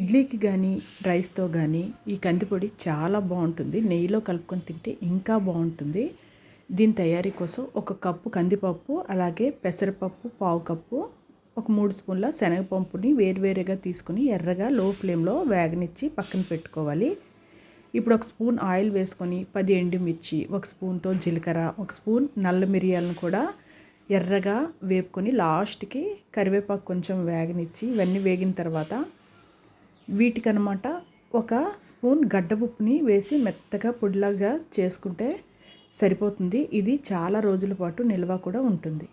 ఇడ్లీకి కానీ రైస్తో కానీ ఈ కందిపొడి చాలా బాగుంటుంది. నెయ్యిలో కలుపుకొని తింటే ఇంకా బాగుంటుంది. దీని తయారీ కోసం 1 కప్పు కందిపప్పు, అలాగే పెసరపప్పు పావు కప్పు, ఒక 3 స్పూన్ల శనగపప్పుని వేరువేరుగా తీసుకుని ఎర్రగా లో ఫ్లేమ్లో వేగనిచ్చి పక్కన పెట్టుకోవాలి. ఇప్పుడు 1 స్పూన్ ఆయిల్ వేసుకొని 10 ఎండుమిర్చి, 1 స్పూన్తో జీలకర్ర, 1 స్పూన్ నల్ల మిరియాలను కూడా ఎర్రగా వేపుకొని లాస్ట్కి కరివేపాకు కొంచెం వేగనిచ్చి ఇవన్నీ వేగిన తర్వాత వీటికనమాట 1 స్పూన్ గడ్డ ఉప్పుని వేసి మెత్తగా పొడిలాగా చేసుకుంటే సరిపోతుంది. ఇది చాలా రోజుల పాటు నిల్వ కూడా ఉంటుంది.